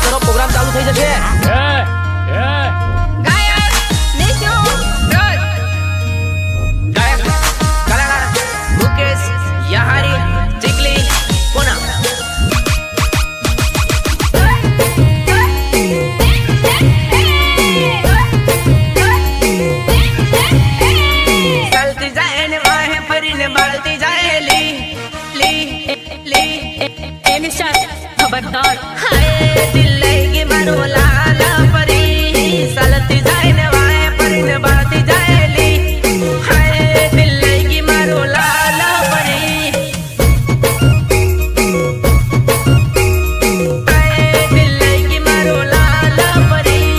તૈયારી કરો, પ્રોગ્રામ ચાલુ થઈ જશે. ગાયક કલાકાર મુકેશ યહારી ચીકલી પૂના. ચાલતી જાય ને વાહે ફરીને બાળતી જાય લી લી લી એની સાથે ખબરદાર. હાય દિલ લઈ ગઈ મારો લાલ પરી, ચાલતી જાય ને વાહે ફરીને બાળતી જાય લી. હાય દિલ લઈ ગઈ મારો લાલ પરી, હાય દિલ લઈ ગઈ મારો લાલ પરી.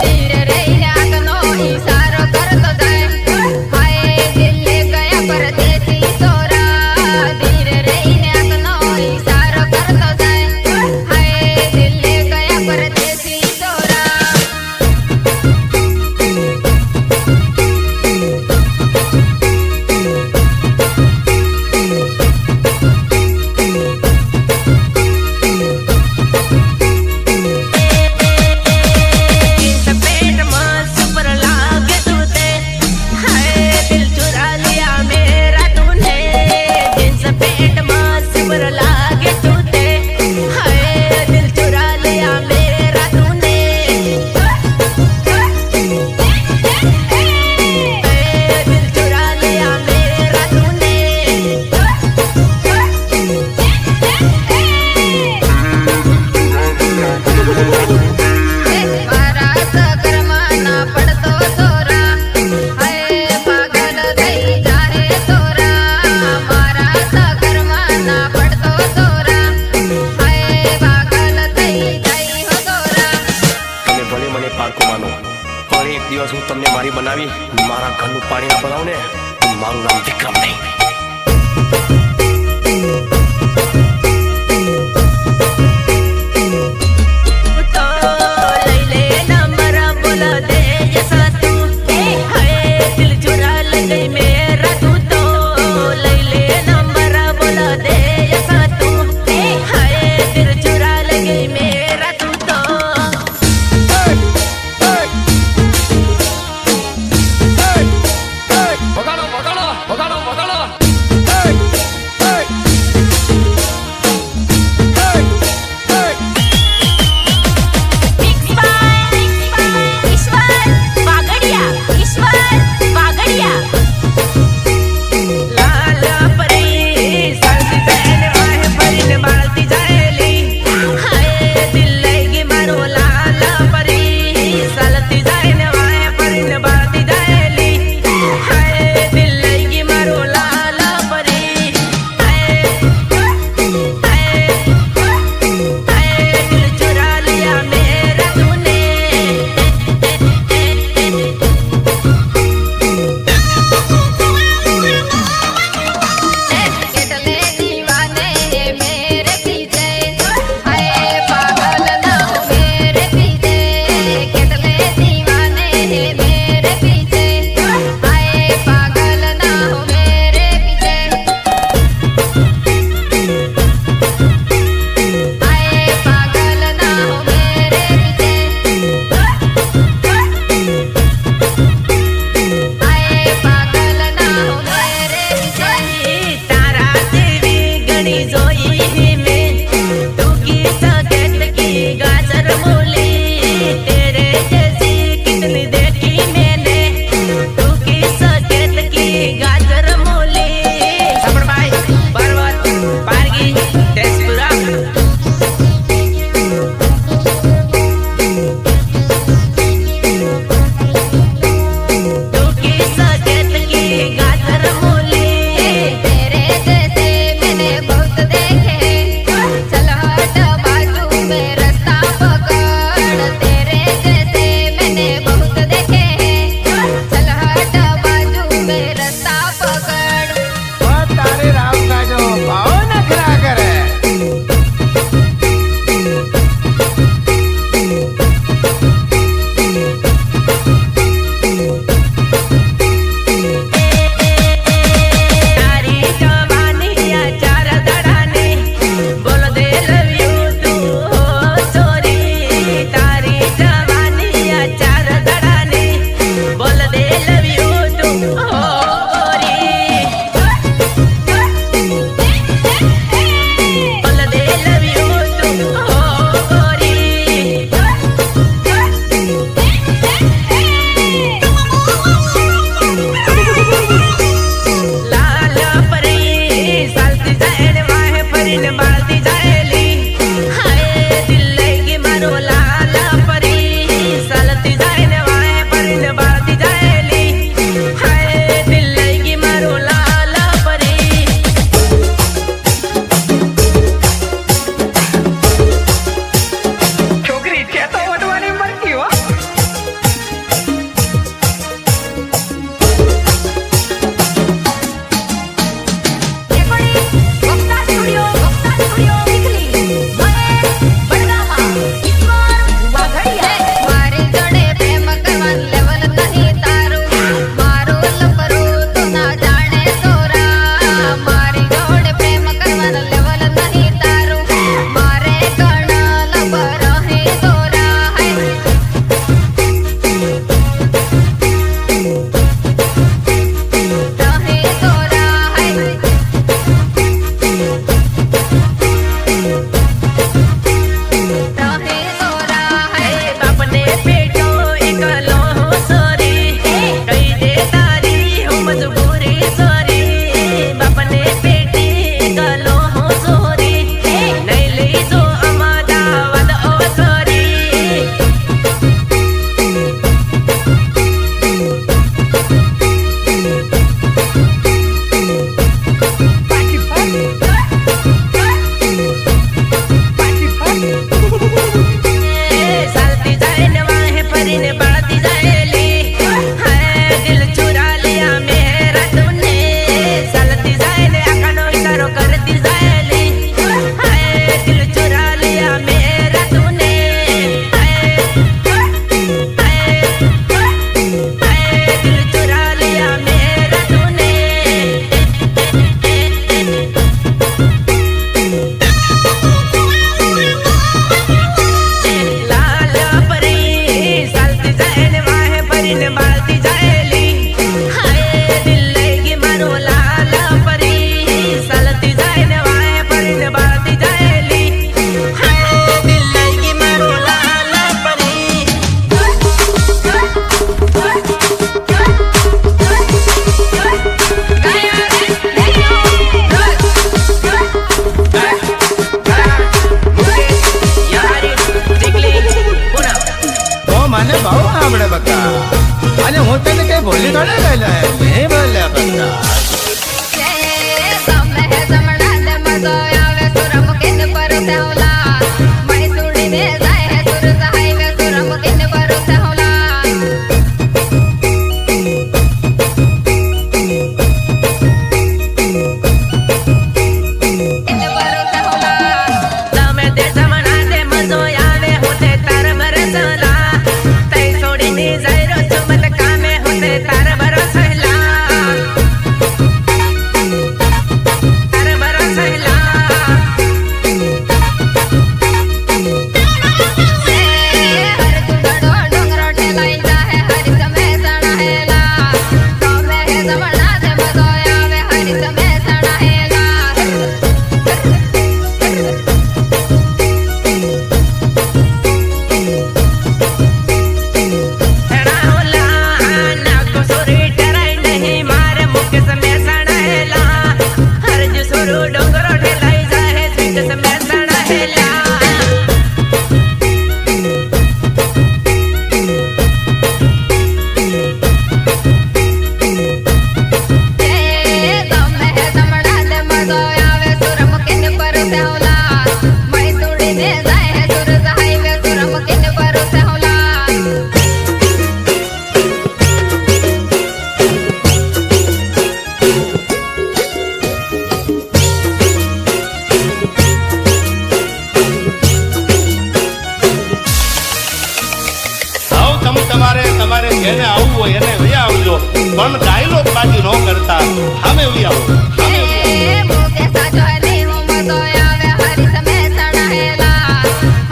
ધીરે રહીને આગનો ઈશારો કરતો જાય, હાય દિલ ગયા પરદેશી તોરા. ધીરે રહીને આગનો ઈશારો કરતો જાય, હાય દિલ ગયા પરદેશી તોરા. पेट में सुपर लागे तूते, हाय दिल चुरा लिया मेरा तूने. जिस पेट में सुपर लागे तूते, हाय दिल चुरा लिया मेरा तूने. दिल चुरा लिया मेरा तूने. મારા સગરમાં ના પડતો તોરા, હાય પાગલ થઈ જાહે તોરા. મારા સગરમાં ના પડતો તોરા, હાય પાગલ થઈ જાય હો તોરા. તમે ભલે મને પારકો માનો, પણ એક દિવસ હું તમને મારી બનાવી મારા ઘરનું પાણી ના બનાવું ને, મારું નામ વિક્રમ નહીં. તો લઈ લે નંબર બોલ દે જૈસા તું, હાય દિલ ચુરા લઈ ગઈ મેરા તું. તો લઈ લે નંબર બોલ દે જૈસા તું, હાય દિલ ચુરા લઈ ગઈ મેરા તું. તો વગાડો વગાડો વગાડો વગાડો. મને બહુ આવડે બકા. અને હું તને કઈ ભૂલી થોડે ગયેલો હે. નહીં બોલે બકા. તમે હે જમણા ને મજો આવે સુર મુકીને પરોસે હોલા મય સુડીને જાય હે સુર સહાય મે સુર મુકીને પરોસે હોલા ઇને પરોસે હોલા તમે તે જમણા દે મજો આવે હોતે તાર મરસલા તઈ છોડીને જાય રો ચમત કામે હોતે તાર બરસલા તાર બરસલા હર દુડો ડોંગરો ઠેલાઈ જાહે હરી તમે સણાહેલા તમે હે જમણા ને મજો આવે હરી તમે સણાહેલા હેણાઓલા નાકો સોરી ટરાઈ નહીં મારે મુખ સમે સણાહેલા હરજ સોરો ડોંગરો ઠેલાઈ જાહે સ્વીટ સમે સણાહેલા તમે હે જમણા ને મજો આવે સુર મુકીને પરોસે હોલા મય સુડીને જાય હે સુર સહાય મે સુર મુકીને પરોસે હોલા આવો તમે તમારે જેને આવવું હોય એને વહી આવજો પણ ડાયલોગ બાજી ન કરતા સામે વહી આવો મુકે સાજો ને હું મજો આવે હરી તમે સણાહેલા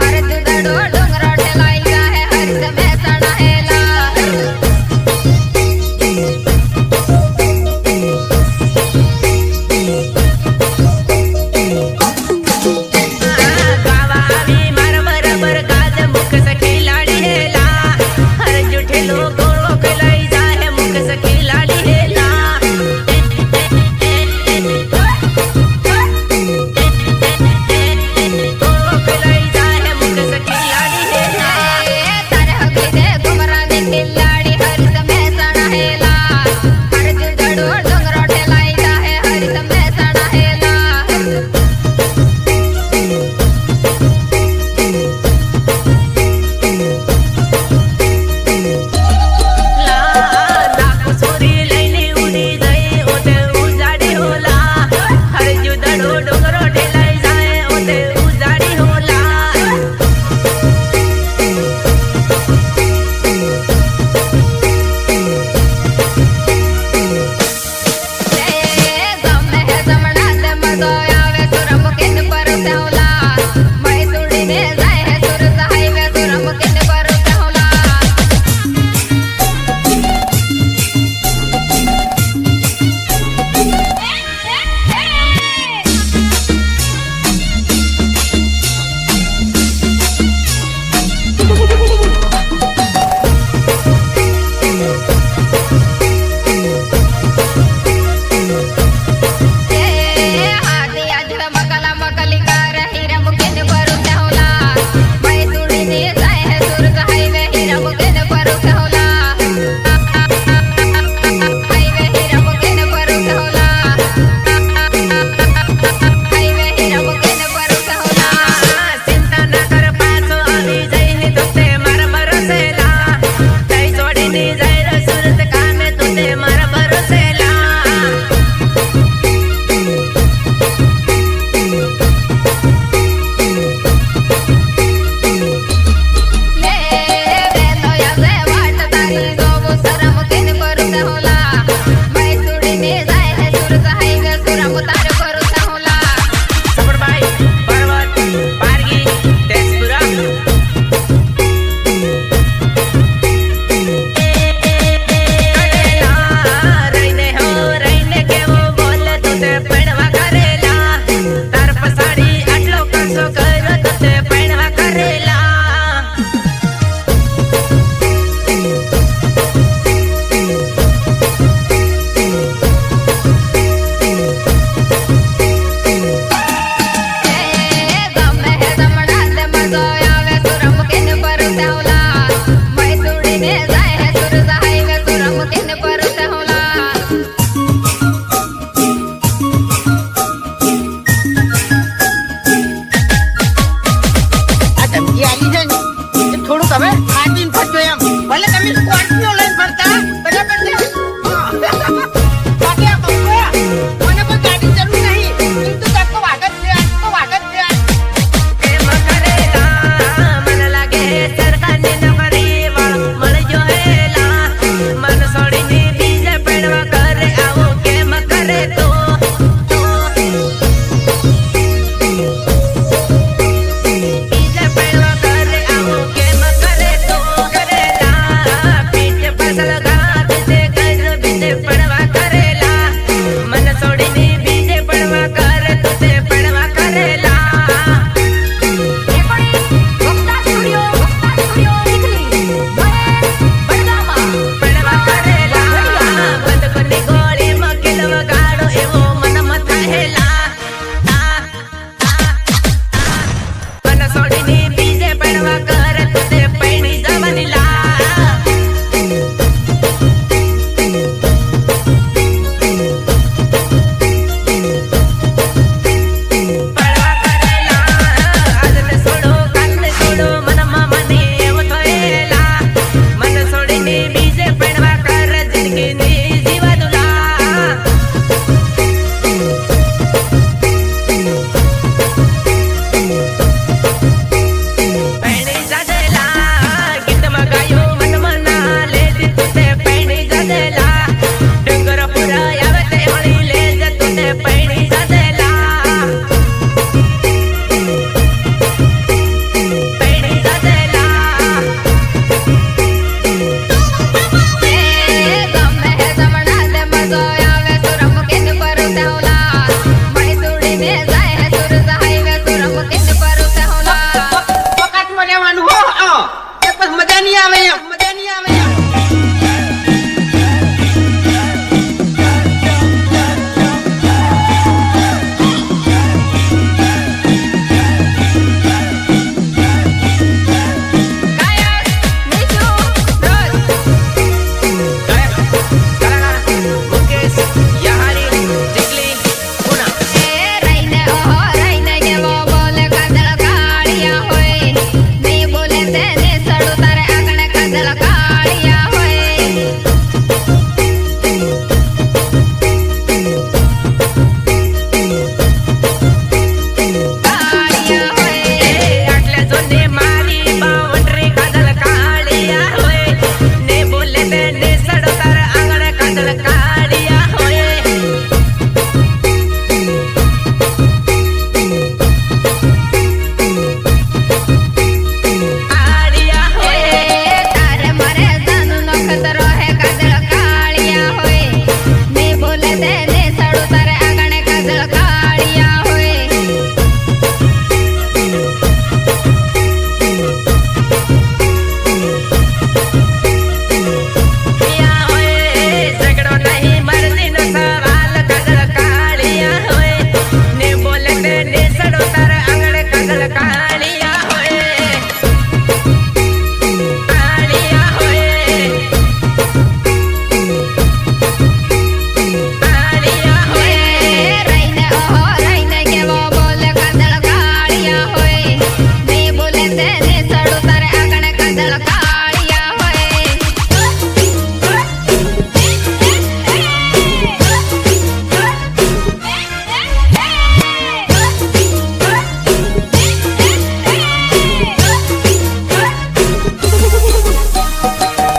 હર દુડો ડોંગરો ઠેલાઈ જાહે હરી તમે સણાહેલા ગાવા આવી માર બરાબર ગાજ મુખ સખી લાડી હેલા હર જુઠે લોકો ખલાઈ જાહે મુખ સખી લાડી હેલા થોડુંક હવે આજીન ફરજો એમ. ભલે તમે સ્કોર્પિયો લઈને ફરતા બરાબર છે. બાકી આ પપ્પા મને કોઈ ગાડી જરૂર નહીં. તું તો ધક્કો વાગત છે, તો વાગત છે. એમ કરેલા મન લાગે સરકારની નોકરી વાળો મળજો હેલા મન છોડીને બીજે પડવા કરે આવો કેમ કરે તો બીજે પડવા કરે આવો કેમ કરે તો કરેલા પીઠ પાછળ ઘાત છે કર બીજે પડવા કરેલા મન છોડીને બીજે પડવા કરે તો તે પડવા કરેલા પડવા કરેલા બંદૂકની ગોળીમાં કિલ વગાડો એવો મનમાં થયેલા મન છોડીને બીજે પડવા કરે તો તે પૈણી જવાની લા પડવા કરેલા આજને છોડો કાલને છોડો મનમાં મને એવો થયેલા મન છોડીને બીજે પડવા કરે જિંદગીની જીવાદુલા પૈણી જાદેલા ગીતમાં ગાયો મનમાં ના લે તું તે પૈણી જાદેલા ડુંગર પુરા આવે તે હોળી લે જતું તે પૈણી જાદેલા પૈણી જાદેલા ગમે જમણા દે મજો આવે સુરમ કિન પર તેવલા મણી સુડીને જાય સુરજ હાઈવે સુરમ કિન પર તેવલા વખતમાં લેવાનું હો. એ પછી મજા નહીં આવે એમ. મજા નહીં આવે એમ. ગાયક નીચુ રોજ મુકેશ યારી ચીકલી પુના રહીને ઓહો રહીને કેવો બોલે કાજલ કાળિયા હોય ની બોલે તેને સડું તારે આગળ કાજલ કાળિયા હોય કાળિયા હોય આટલે જોને મારી બાવટરી કાજલ કાળિયા હોય ને બોલે તેને સડો તાર આંગણ કાજલ કાળિયા હોય આળિયા હોય તારે મારે જાનું નો ખતરો હે કાજલ કાળિયા હોય ની બોલે તેને સડું તારે આગળ કાજલ કાળિયા હોય પિયા હોય ઝઘડો નહીં મરજીનો સવાલ કાજલ કાળિયા હોય ને બોલે તેને સડો તાર આંગણ કાજલ કાળિયા હોય આળિયા હોય આળિયા હોય રહીને ઓહો રહીને કેવો બોલે કાજલ કાળિયા હોય ની બોલે તેને સડું તારે આગળ કાજલ કાળિયા હોય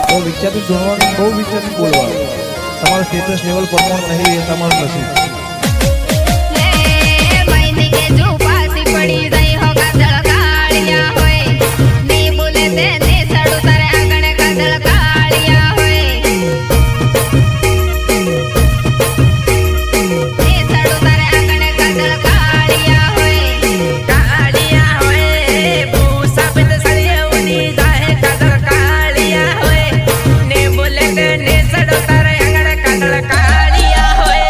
બહુ વિચારથી જોડવાનું, બહુ વિચારથી બોલવાનું. તમારું સ્ટેટસ લેવલ પ્રમાણ નહીં એ તમારું નસીબ. મહિની કે જો પાસી પડી જાય હો કાજલ કાળિયા હોય ની બોલે તેને સડું તારે આગળ કાજલ કાળિયા હોય ને સડું તારે આગળ કાજલ કાળિયા હોય કાળિયા હોય ભૂસા બંધ સળિયાઓની જાહે કાજલ કાળિયા હોય ને બોલે તેને સડો તારે આંગણ કાજલ કાળિયા હોય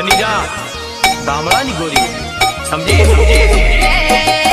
બની જા ગામડાની ગોરી સમજી સમજી એ